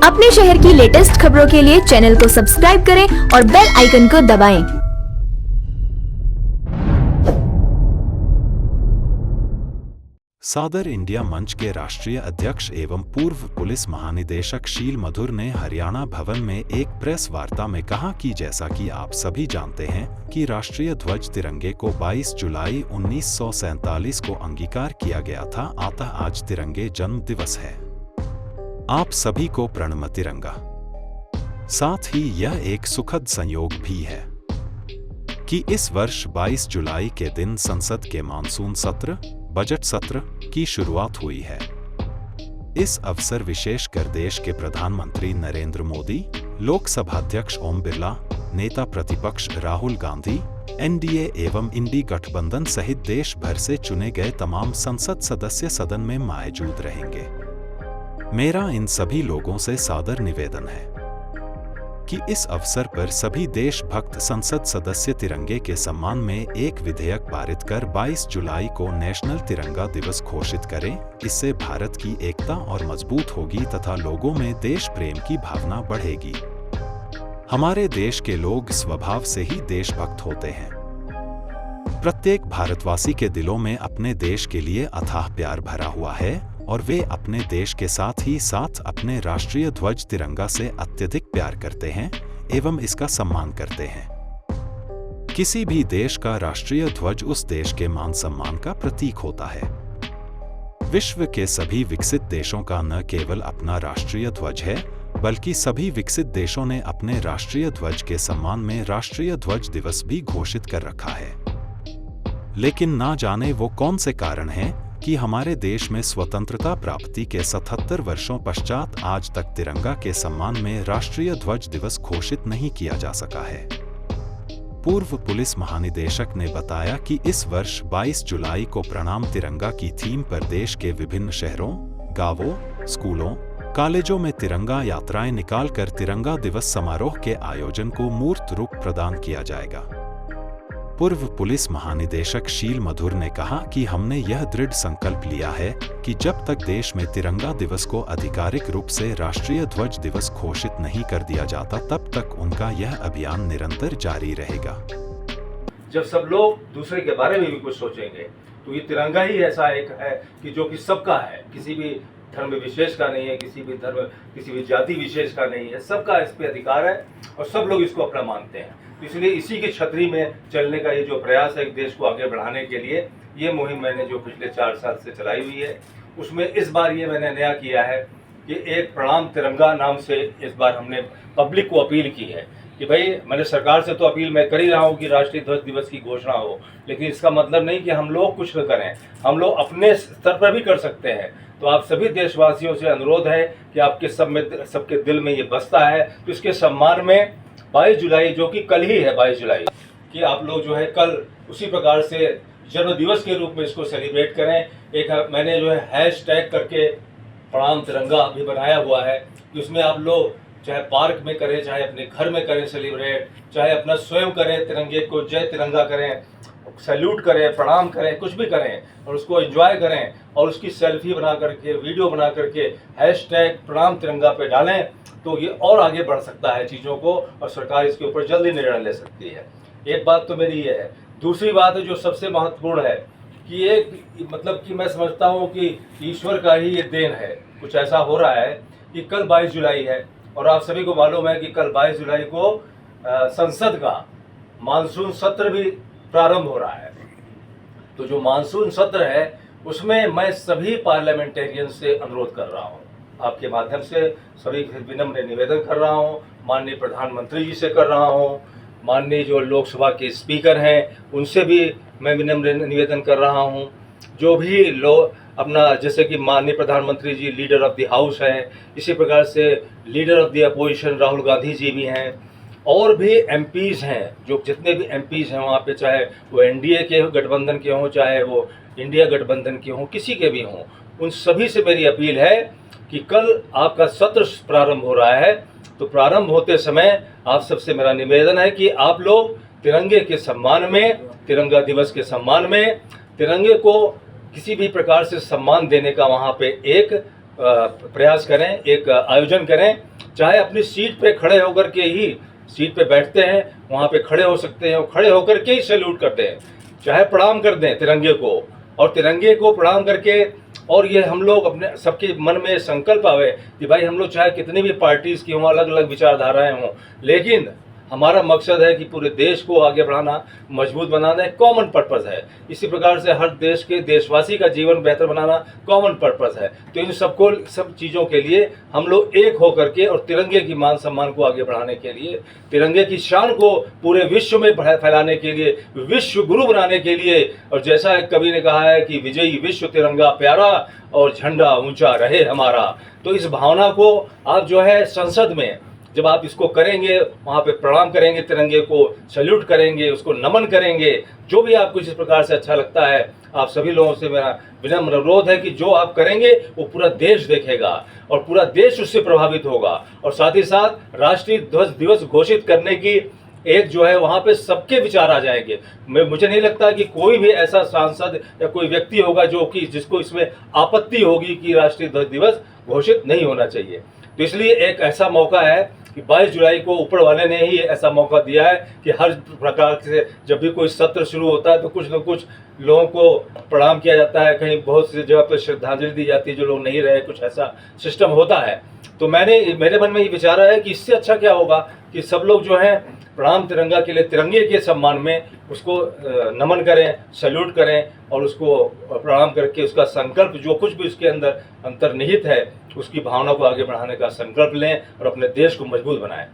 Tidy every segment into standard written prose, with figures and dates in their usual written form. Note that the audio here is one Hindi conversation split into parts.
अपने शहर की लेटेस्ट खबरों के लिए चैनल को सब्सक्राइब करें और बेल आइकन को दबाएं। सादर इंडिया मंच के राष्ट्रीय अध्यक्ष एवं पूर्व पुलिस महानिदेशक शील मधुर ने हरियाणा भवन में एक प्रेस वार्ता में कहा कि जैसा कि आप सभी जानते हैं कि राष्ट्रीय ध्वज तिरंगे को 22 जुलाई 1947 को अंगीकार किया गया था, अतः आज तिरंगे जन्म दिवस है। आप सभी को प्रणम तिरंगा। साथ ही यह एक सुखद संयोग भी है कि इस वर्ष 22 जुलाई के दिन संसद के मानसून सत्र बजट सत्र की शुरुआत हुई है। इस अवसर विशेषकर देश के प्रधानमंत्री नरेंद्र मोदी, लोकसभा अध्यक्ष ओम बिरला, नेता प्रतिपक्ष राहुल गांधी, एनडीए एवं इंडी गठबंधन सहित देश भर से चुने गए तमाम संसद सदस्य सदन में मौजूद रहेंगे। मेरा इन सभी लोगों से सादर निवेदन है कि इस अवसर पर सभी देशभक्त संसद सदस्य तिरंगे के सम्मान में एक विधेयक पारित कर 22 जुलाई को नेशनल तिरंगा दिवस घोषित करें। इससे भारत की एकता और मजबूत होगी तथा लोगों में देश प्रेम की भावना बढ़ेगी। हमारे देश के लोग स्वभाव से ही देशभक्त होते हैं। प्रत्येक भारतवासी के दिलों में अपने देश के लिए अथाह प्यार भरा हुआ है और वे अपने देश के साथ ही साथ अपने राष्ट्रीय ध्वज तिरंगा से अत्यधिक प्यार करते हैं एवं इसका सम्मान करते हैं। किसी भी देश का राष्ट्रीय ध्वज उस देश के मान सम्मान का प्रतीक होता है। विश्व के सभी विकसित देशों का न केवल अपना राष्ट्रीय ध्वज है, बल्कि सभी विकसित देशों ने अपने राष्ट्रीय ध्वज के सम्मान में राष्ट्रीय ध्वज दिवस भी घोषित कर रखा है। लेकिन ना जाने वो कौन से कारण हैं कि हमारे देश में स्वतंत्रता प्राप्ति के 77 वर्षों पश्चात आज तक तिरंगा के सम्मान में राष्ट्रीय ध्वज दिवस घोषित नहीं किया जा सका है। पूर्व पुलिस महानिदेशक ने बताया कि इस वर्ष 22 जुलाई को प्रणाम तिरंगा की थीम पर देश के विभिन्न शहरों, गांवों, स्कूलों, कॉलेजों में तिरंगा यात्राएं निकालकर तिरंगा दिवस समारोह के आयोजन को मूर्त रूप प्रदान किया जाएगा। पूर्व पुलिस महानिदेशक शील मधुर ने कहा कि हमने यह दृढ़ संकल्प लिया है कि जब तक देश में तिरंगा दिवस को आधिकारिक रूप से राष्ट्रीय ध्वज दिवस घोषित नहीं कर दिया जाता, तब तक उनका यह अभियान निरंतर जारी रहेगा। जब सब लोग दूसरे के बारे में भी कुछ सोचेंगे तो ये तिरंगा ही ऐसा एक है कि जो कि सबका है, किसी भी धर्म विशेष का नहीं है, किसी भी जाति विशेष का नहीं है, सबका इस पे अधिकार है और सब लोग इसको अपना मानते हैं। इसलिए इसी की छतरी में चलने का ये जो प्रयास है देश को आगे बढ़ाने के लिए, ये मुहिम मैंने जो पिछले 4 साल से चलाई हुई है, उसमें इस बार ये मैंने नया किया है कि एक प्रणाम तिरंगा नाम से इस बार हमने पब्लिक को अपील की है कि भाई, मैंने सरकार से तो अपील मैं कर ही रहा हूँ कि राष्ट्रीय ध्वज दिवस की घोषणा हो, लेकिन इसका मतलब नहीं कि हम लोग कुछ न करें, हम लोग अपने स्तर पर भी कर सकते हैं। तो आप सभी देशवासियों से अनुरोध है कि आपके सबके दिल में ये बसता है, तो इसके सम्मान में 22 जुलाई, जो कि कल ही है 22 जुलाई, कि आप लोग जो है कल उसी प्रकार से जन्म दिवस के रूप में इसको सेलिब्रेट करें। एक मैंने जो है हैशटैग करके प्रणाम तिरंगा भी बनाया हुआ है कि उसमें आप लोग चाहे पार्क में करें, चाहे अपने घर में करें सेलिब्रेट, चाहे अपना स्वयं करें, तिरंगे को जय तिरंगा करें, सैल्यूट करें, प्रणाम करें, कुछ भी करें और उसको एंजॉय करें और उसकी सेल्फी बना करके, वीडियो बना करके हैशटैग प्रणाम तिरंगा पे डालें, तो ये और आगे बढ़ सकता है चीज़ों को और सरकार इसके ऊपर जल्दी निर्णय ले सकती है। एक बात तो मेरी ये है। दूसरी बात है जो सबसे महत्वपूर्ण है कि एक मतलब कि मैं समझता हूँ कि ईश्वर का ही ये देन है। कुछ ऐसा हो रहा है कि कल 22 जुलाई है और आप सभी को मालूम है कि कल 22 जुलाई को संसद का मानसून सत्र भी प्रारंभ हो रहा है। तो जो मानसून सत्र है उसमें मैं सभी पार्लियामेंटेरियन से अनुरोध कर रहा हूँ, आपके माध्यम से सभी विनम्र निवेदन कर रहा हूँ, माननीय प्रधानमंत्री जी से कर रहा हूँ, माननीय जो लोकसभा के स्पीकर हैं उनसे भी मैं विनम्र निवेदन कर रहा हूँ। जो भी लोग अपना, जैसे कि माननीय प्रधानमंत्री ji leader of the house हैं, इसी प्रकार से leader of the opposition Rahul Gandhi ji भी हैं और भी एमपीज़ हैं, जो जितने भी एमपीज़ हैं वहाँ पे, चाहे वो एनडीए के गठबंधन के हों, चाहे वो इंडिया गठबंधन के हों, किसी के भी हों, उन सभी से मेरी अपील है कि कल आपका सत्र प्रारंभ हो रहा है। तो प्रारंभ होते समय आप सबसे मेरा निवेदन है कि आप लोग तिरंगे के सम्मान में, तिरंगा दिवस के सम्मान में, तिरंगे को किसी भी प्रकार से सम्मान देने का वहाँ पे एक प्रयास करें, एक आयोजन करें, चाहे अपनी सीट पे खड़े होकर के ही, सीट पे बैठते हैं वहाँ पे खड़े हो सकते हैं और खड़े होकर के ही सैल्यूट करते हैं, चाहे प्रणाम कर दें तिरंगे को, और तिरंगे को प्रणाम करके, और ये हम लोग अपने सबके मन में संकल्प आवे कि भाई हम लोग चाहे कितनी भी पार्टीज़ की हों, अलग अलग विचारधाराएं हों, लेकिन हमारा मकसद है कि पूरे देश को आगे बढ़ाना, मजबूत बनाना एक कॉमन पर्पस है। इसी प्रकार से हर देश के देशवासी का जीवन बेहतर बनाना कॉमन पर्पस है। तो इन सब चीज़ों के लिए हम लोग एक होकर के और तिरंगे की मान सम्मान को आगे बढ़ाने के लिए, तिरंगे की शान को पूरे विश्व में फैलाने के लिए, विश्व गुरु बनाने के लिए, और जैसा एक कवि ने कहा है कि विजयी विश्व तिरंगा प्यारा और झंडा ऊंचा रहे हमारा। तो इस भावना को आप जो है संसद में जब आप इसको करेंगे, वहाँ पे प्रणाम करेंगे, तिरंगे को सैल्यूट करेंगे, उसको नमन करेंगे, जो भी आपको जिस प्रकार से अच्छा लगता है, आप सभी लोगों से मेरा विनम्र अनुरोध है कि जो आप करेंगे वो पूरा देश देखेगा और पूरा देश उससे प्रभावित होगा। और साथ ही साथ राष्ट्रीय ध्वज दिवस घोषित करने की एक जो है वहाँ पे सबके विचार आ जाएंगे। मुझे नहीं लगता कि कोई भी ऐसा सांसद या कोई व्यक्ति होगा जो कि जिसको इसमें आपत्ति होगी कि राष्ट्रीय ध्वज दिवस घोषित नहीं होना चाहिए। तो इसलिए एक ऐसा मौका है कि 22 जुलाई को ऊपर वाले ने ही ऐसा मौका दिया है कि हर प्रकार से जब भी कोई सत्र शुरू होता है तो कुछ न कुछ लोगों को प्रणाम किया जाता है, कहीं बहुत सी जगह पर श्रद्धांजलि दी जाती है जो लोग नहीं रहे, कुछ ऐसा सिस्टम होता है। तो मेरे मन में ये विचार है कि इससे अच्छा क्या होगा कि सब लोग जो हैं प्रणाम तिरंगा के लिए, तिरंगे के सम्मान में उसको नमन करें, सैल्यूट करें और उसको प्रणाम करके उसका संकल्प जो कुछ भी उसके अंदर अंतर्निहित है उसकी भावना को आगे बढ़ाने का संकल्प लें और अपने देश को मजबूत बनाएं।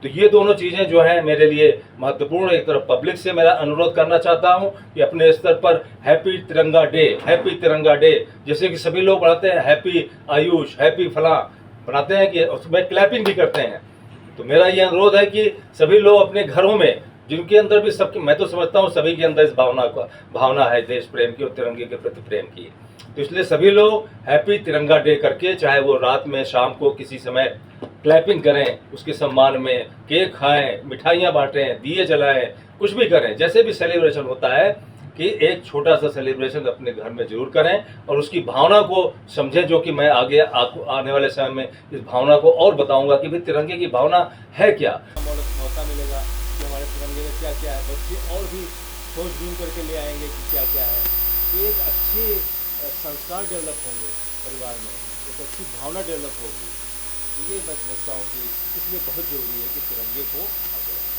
तो ये दोनों चीज़ें जो हैं मेरे लिए महत्वपूर्ण। एक तरफ पब्लिक से मेरा अनुरोध करना चाहता हूं कि अपने स्तर पर हैप्पी तिरंगा डे, हैप्पी तिरंगा डे, जैसे कि सभी लोग बनाते हैं हैप्पी आयुष, हैप्पी फलां बनाते हैं कि उसमें क्लैपिंग भी करते हैं। तो मेरा ये अनुरोध है कि सभी लोग अपने घरों में, जिनके अंदर भी सबके, मैं तो समझता हूँ सभी के अंदर इस भावना है देश प्रेम की और तिरंगे के प्रति प्रेम की, तो इसलिए सभी लोग हैप्पी तिरंगा डे करके, चाहे वो रात में शाम को किसी समय क्लैपिंग करें, उसके सम्मान में केक खाएं, मिठाइयाँ बांटें, दिए जलाएं, कुछ भी करें, जैसे भी सेलिब्रेशन होता है कि एक छोटा सा सेलिब्रेशन अपने घर में जरूर करें और उसकी भावना को समझें, जो कि मैं आगे आने वाले समय में इस भावना को और बताऊंगा कि भाई तिरंगे की भावना है क्या। मौका मिलेगा कि हमारे तिरंगे में क्या क्या है, बच्चे और भी खोज ढूंढ करके ले आएंगे कि क्या क्या है, तो एक अच्छे संस्कार डेवलप होंगे परिवार में, एक अच्छी भावना डेवलप होगी। तो ये मैं समझता हूँ कि इसलिए बहुत ज़रूरी है कि तिरंगे को आगे बढ़ाएं।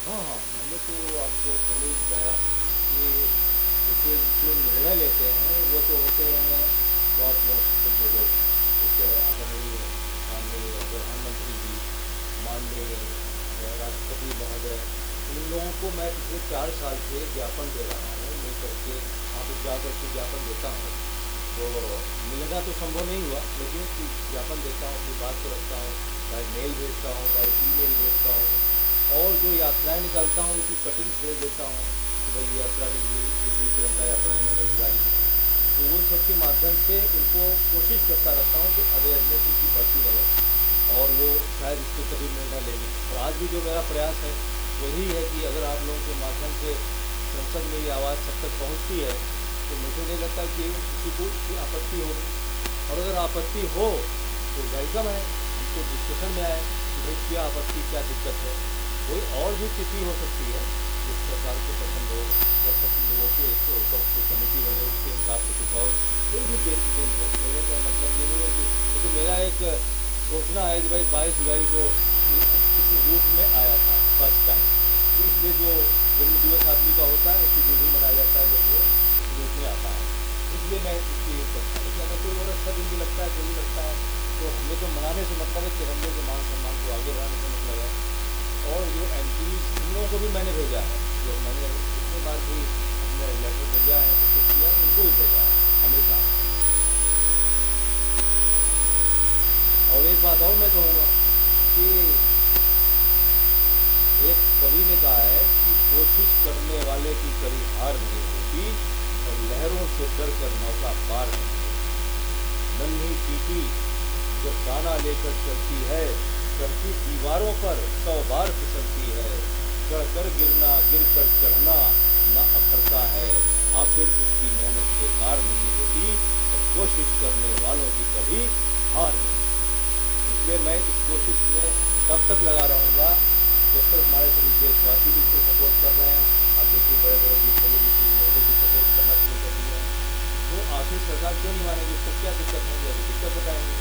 हाँ, मैंने तो आपको पहले ही बताया कि देखिए जो निर्णय लेते हैं वो तो होते हैं टॉप मोस्ट जो लोग, जैसे आदरणीय माननीय प्रधानमंत्री जी, माननीय राष्ट्रपति महोदय, इन लोगों को मैं पिछले 4 साल से ज्ञापन दे रहा हूँ, मिल करके आप जा करके ज्ञापन देता हूँ। तो मिलना तो संभव नहीं हुआ, लेकिन ज्ञापन देता हूँ, अपनी बात को रखता हूँ, बाय मेल भेजता हूँ, बाय ईमेल भेजता हूँ, और जो यात्राएं निकालता हूँ उनकी कटिंग्स भेज देता हूँ कि भाई यात्रा जितनी तिरंगा यात्राएं मैंने निकाली, तो वो सबके माध्यम से उनको कोशिश करता रहता हूँ कि अवेयरनेस उनकी बढ़ती रहे और वो शायद इसको कभी निर्णय ले लें। और आज भी जो मेरा प्रयास है वही है कि अगर आप लोगों के माध्यम से संसद में ये आवाज़ सब तक पहुँचती है तो मुझे नहीं लगता कि किसी को इसकी आपत्ति होगी, और अगर आपत्ति हो तो वेलकम है, हमको डिस्कशन में आए कि भाई क्या आपत्ति, क्या दिक्कत है। कोई और भी तिथि हो सकती है जिस सरकार को पसंद हो, या सब लोगों की एक कमेटी बने उसके हिसाब से कुछ और कोई भी दिन हो। मेरे का मतलब ये नहीं है कि तो मेरा एक सोचना है कि भाई 22 जुलाई को इस रूप में आया था फर्स्ट टाइम, तो इसलिए जो जन्म दिवस आदमी का होता है उसी दिन ही मनाया जाता है जब वो इस रूप में आता है, इसलिए मैं इसकी करता हूँ। अगर कोई और अच्छा दिन भी लगता है, कोई लगता है, तो हमें तो मनाने से मतलब है तिरंगे के मान सम्मान को आगे बढ़ाने से मतलब है। और जो MP इन लोगों को भी मैंने भेजा है, जो मैंने कितने बार भी अपने लेटर भेजा है, तो कुछ किया उनको भी भेजा है हमेशा। और एक बात और मैं कहूँगा कि एक कवि ने कहा है कि कोशिश करने वाले की कभी हार नहीं होती और लहरों से डर कर नौका पार नहीं होती। नन्ही चींटी जब दाना लेकर चलती है, चढ़ती दीवारों पर 100 बार फिसलती है। चढ़कर गिरना, गिरकर चढ़ना न अखरता है, आखिर उसकी मेहनत बेकार नहीं होती और कोशिश करने वालों की कभी हार नहीं होती। इसलिए मैं इस कोशिश में तब तक लगा रहूँगा जब तक हमारे सभी देशवासी भी इसको सपोर्ट कर रहे हैं। आप देखिए बड़े बड़े जो सेलिब्रिटी उन्होंने भी सपोर्ट करना शुरू कर दिया है, तो आखिर सरकार क्यों नहीं मानेगी? उसको क्या दिक्कत होगी? अभी दिक्कत बताएंगे।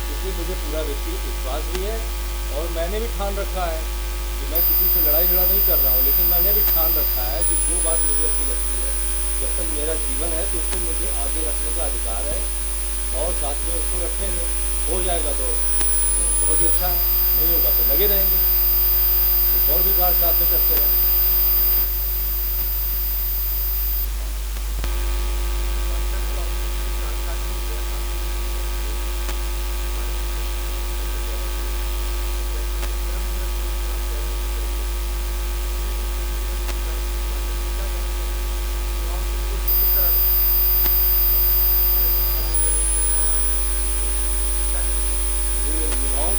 इसलिए मुझे पूरा व्यक्तिगत विश्वास भी है और मैंने भी ठान रखा है कि मैं किसी से लड़ाई झगड़ा नहीं कर रहा हूँ, लेकिन मैंने भी ठान रखा है कि जो बात मुझे अच्छी लगती है, जब तक मेरा जीवन है तो उसको मुझे आगे रखने का अधिकार है और साथ में उसको रखेंगे। हो जाएगा तो बहुत ही अच्छा है, नहीं होगा तो लगे रहेंगे, कुछ और भी कार्य साथ में करते रहेंगे।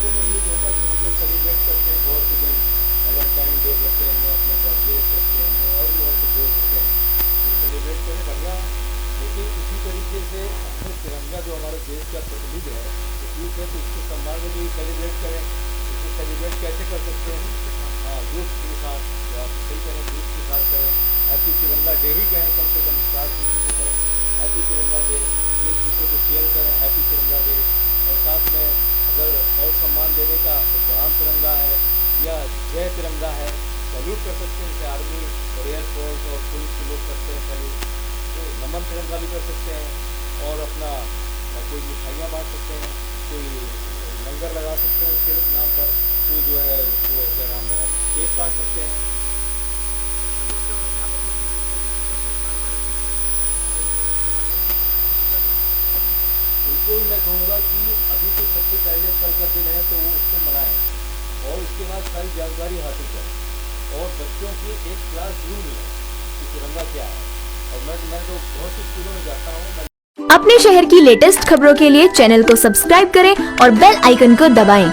मैं यही कहूँगा कि हम लोग सेलिब्रेट करते हैं बहुत से दिन, वैलेंटाइन डे करते हैं, अपने बर्थडे करते हैं और भी बहुत से डे होते हैं, तो सेलिब्रेट करें, बढ़िया। लेकिन इसी तरीके से अपने तिरंगा जो हमारे देश का प्रतिनिधि है, तो ठीक है, तो उसके सम्मान में भी सेलिब्रेट करें। इसको सेलिब्रेट कैसे कर सकते हैं? हाँ, ग्रुप के साथ, जो आप सही करें, ग्रुप के साथ करें। हैप्पी तिरंगा डे ही कहें, कम से कम स्टार्ट किसी को करें हैप्पी तिरंगा डे, एक दूसरे को शेयर करें हैप्पी तिरंगा डे। और साथ में अगर और सम्मान देने का तो प्रणाम तिरंगा है या जय तिरंगा है, सैल्यूट कर सकते हैं, जैसे आर्मी और एयरफोर्स और पुलिस के लोग करते हैं सैल्यूट, तो नमन तिरंगा भी कर सकते हैं। और अपना कोई मिठाइयाँ बांट सकते हैं, कोई लंगर लगा सकते हैं उसके नाम पर, कोई जो है वो क्या नाम है केक काट सकते हैं। उनको मैं कहूँगा कि अभी तो सबसे पहले कल का दिन है तो वो उसको मनाएं और उसके बाद सारी जानकारी हासिल करें। और बच्चों की एक क्लास जरूर लें कि तिरंगा क्या है। और मैं तो बहुत सी स्कूलों में जाता हूँ। अपने शहर की लेटेस्ट खबरों के लिए चैनल को सब्सक्राइब करें और बेल आइकन को दबाएं।